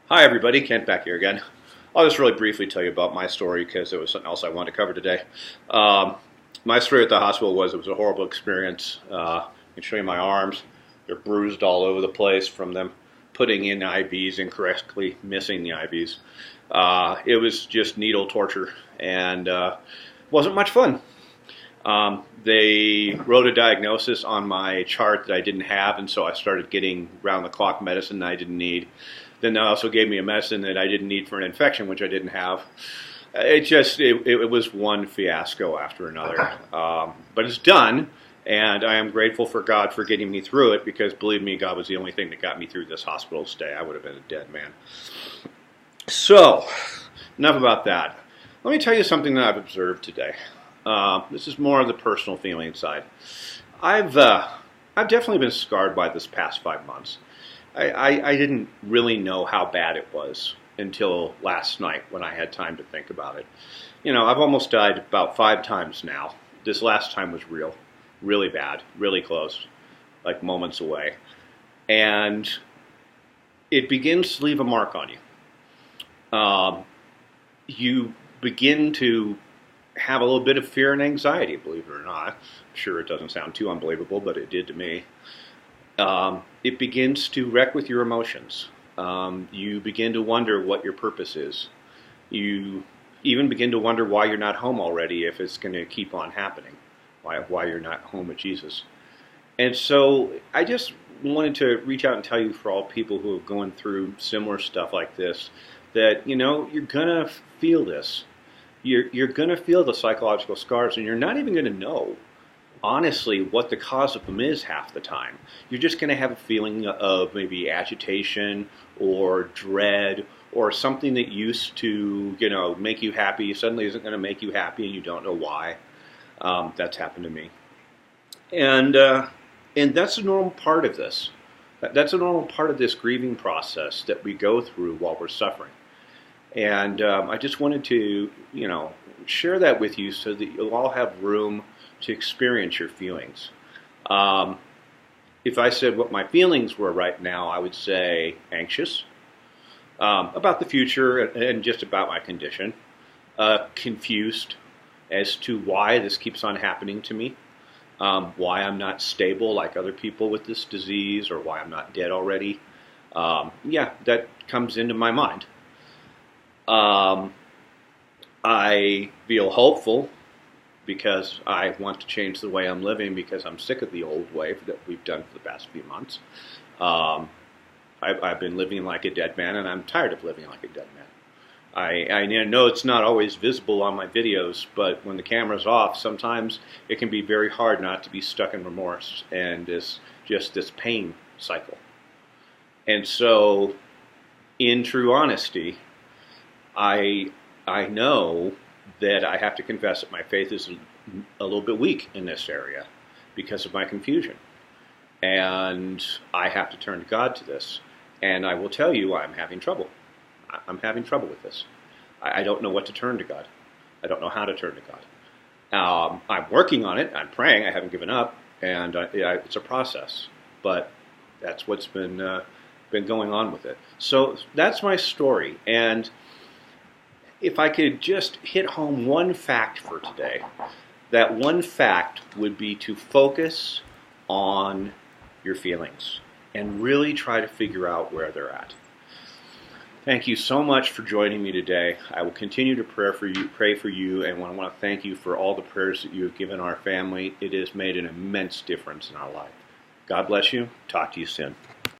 Hi everybody, Kent back here again. I'll just really briefly tell you about my story because there was something else I wanted to cover today. Um, my story at the hospital was it was a horrible experience. I can show you my arms. They're bruised all over the place from them putting in IVs incorrectly, missing the IVs. It was just needle torture and wasn't much fun. They wrote a diagnosis on my chart that I didn't have, and so I started getting round-the-clock medicine that I didn't need. Then they also gave me a medicine that I didn't need for an infection, which I didn't have. It was one fiasco after another. But it's done, and I am grateful for God for getting me through it because, believe me, God was the only thing that got me through this hospital stay. I would have been a dead man. So, enough about that. Let me tell you something that I've observed today. This is more of the personal feeling side. I've definitely been scarred by this past 5 months. I didn't really know how bad it was until last night when I had time to think about it. You know, I've almost died about 5 times now. This last time was really bad, really close, like moments away. And it begins to leave a mark on you. You begin to have a little bit of fear and anxiety, believe it or not. I'm sure it doesn't sound too unbelievable, but it did to me. It begins to wreck with your emotions. You begin to wonder what your purpose is. You even begin to wonder why you're not home already if it's going to keep on happening, why you're not home with Jesus. And so I just wanted to reach out and tell you, for all people who are going through similar stuff like this, that, you know, you're going to feel this. You're going to feel the psychological scars, and you're not even going to know, honestly, what the cause of them is half the time. You're just going to have a feeling of maybe agitation or dread or something that used to, you know, make you happy suddenly isn't going to make you happy, and you don't know why. That's happened to me. And that's a normal part of this. That's a normal part of this grieving process that we go through while we're suffering. And I just wanted to, you know, share that with you so that you'll all have room to experience your feelings. If I said what my feelings were right now, I would say anxious about the future and just about my condition, confused as to why this keeps on happening to me, why I'm not stable like other people with this disease, or why I'm not dead already. Yeah, that comes into my mind. I feel hopeful because I want to change the way I'm living because I'm sick of the old way that we've done for the past few months. I've been living like a dead man, and I'm tired of living like a dead man. I know it's not always visible on my videos, but when the camera's off, sometimes it can be very hard not to be stuck in remorse and this pain cycle. And so, in true honesty, I know that I have to confess that my faith is a little bit weak in this area because of my confusion. And I have to turn to God to this. And I will tell you I'm having trouble. I'm having trouble with this. I don't know what to turn to God. I don't know how to turn to God. I'm working on it. I'm praying. I haven't given up. And it's a process. But that's what's been going on with it. So that's my story. And if I could just hit home one fact for today, that one fact would be to focus on your feelings and really try to figure out where they're at. Thank you so much for joining me today. I will continue to pray for you, and I want to thank you for all the prayers that you have given our family. It has made an immense difference in our life. God bless you. Talk to you soon.